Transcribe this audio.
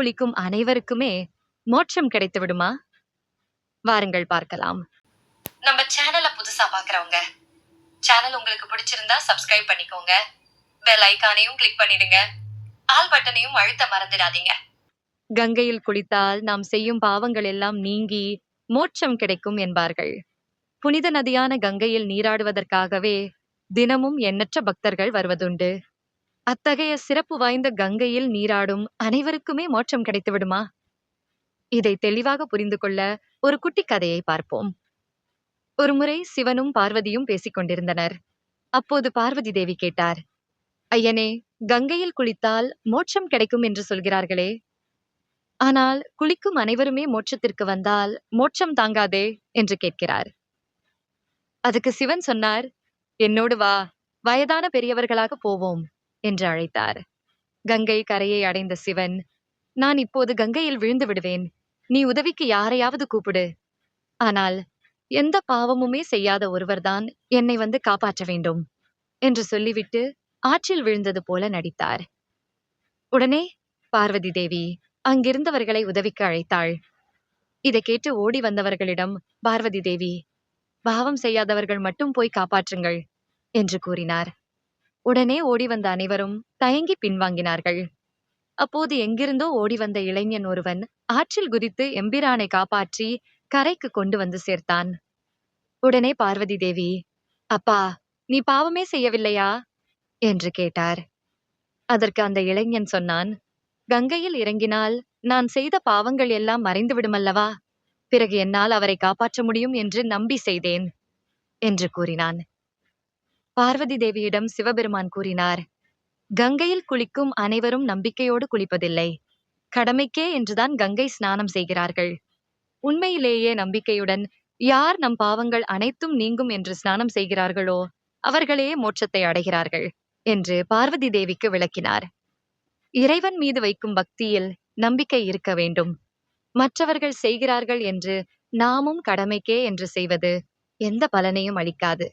குளிக்கும் அனைவருக்குமே மோட்சம் கிடைத்து விடுமா? வாருங்கள் பார்க்கலாம். நம்ம சேனலை புதுசா பாக்குறவங்க, சேனல் உங்களுக்கு பிடிச்சிருந்தா சப்ஸ்கிரைப் பண்ணிக்கோங்க. பெல் ஐகானையும் கிளிக் பண்ணிடுங்க. ஆல் பட்டனையும் அழுத்த மறந்துடாதீங்க. கங்கையில் குளித்தால் நாம் செய்யும் பாவங்கள் எல்லாம் நீங்கி மோட்சம் கிடைக்கும் என்பார்கள். புனித நதியான கங்கையில் நீராடுவதற்காகவே தினமும் எண்ணற்ற பக்தர்கள் வருவதுண்டு. அத்தகைய சிறப்பு வாய்ந்த கங்கையில் நீராடும் அனைவருக்குமே மோட்சம் கிடைத்து விடுமா? இதை தெளிவாக புரிந்து கொள்ள ஒரு குட்டி கதையை பார்ப்போம். ஒருமுறை சிவனும் பார்வதியும் பேசிக் கொண்டிருந்தனர். அப்போது பார்வதி தேவி கேட்டார், ஐயனே, கங்கையில் குளித்தால் மோட்சம் கிடைக்கும் என்று சொல்கிறார்களே, ஆனால் குளிக்கும் அனைவருமே மோட்சத்திற்கு வந்தால் மோட்சம் தாங்காதே என்று கேட்கிறார். அதுக்கு சிவன் சொன்னார், என்னோடு வா, வயதான பெரியவர்களாக போவோம் என்று அழைத்தார். கங்கை கரையை அடைந்த சிவன், நான் இப்போது கங்கையில் விழுந்து விடுவேன், நீ உதவிக்கு யாரையாவது கூப்பிடு, ஆனால் எந்த பாவமுமே செய்யாத ஒருவர்தான் என்னை வந்து காப்பாற்ற வேண்டும் என்று சொல்லிவிட்டு ஆற்றில் விழுந்தது போல நடித்தார். உடனே பார்வதி தேவி அங்கிருந்தவர்களை உதவிக்கு அழைத்தாள். இதை கேட்டு ஓடி வந்தவர்களிடம் பார்வதி தேவி, பாவம் செய்யாதவர்கள் மட்டும் போய் காப்பாற்றுங்கள் என்று கூறினார். உடனே ஓடி வந்த அனைவரும் தயங்கி பின்வாங்கினார்கள். அப்போது எங்கிருந்தோ ஓடி வந்த இளைஞன் ஒருவன் ஆற்றில் குதித்து எம்பிரானை காப்பாற்றி கரைக்கு கொண்டு வந்து சேர்த்தான். உடனே பார்வதி தேவி, அப்பா, நீ பாவமே செய்யவில்லையா என்று கேட்டார். அதற்கு அந்த இளைஞன் சொன்னான், கங்கையில் இறங்கினால் நான் செய்த பாவங்கள் எல்லாம் மறைந்து விடுமல்லவா, பிறகு என்னால் அவரை காப்பாற்ற முடியும் என்று நம்பி செய்தேன் என்று கூறினான். பார்வதி தேவியிடம் சிவபெருமான் கூறினார், கங்கையில் குளிக்கும் அனைவரும் நம்பிக்கையோடு குளிப்பதில்லை, கடமைக்கே என்றுதான் கங்கை ஸ்நானம் செய்கிறார்கள். உண்மையிலேயே நம்பிக்கையுடன் யார் நம் பாவங்கள் அனைத்தும் நீங்கும் என்று ஸ்நானம் செய்கிறார்களோ அவர்களே மோட்சத்தை அடைகிறார்கள் என்று பார்வதி தேவிக்கு விளக்கினார். இறைவன் மீது வைக்கும் பக்தியில் நம்பிக்கை இருக்க வேண்டும். மற்றவர்கள் செய்கிறார்கள் என்று நாமும் கடமைக்கே என்று செய்வது எந்த பலனையும் அளிக்காது.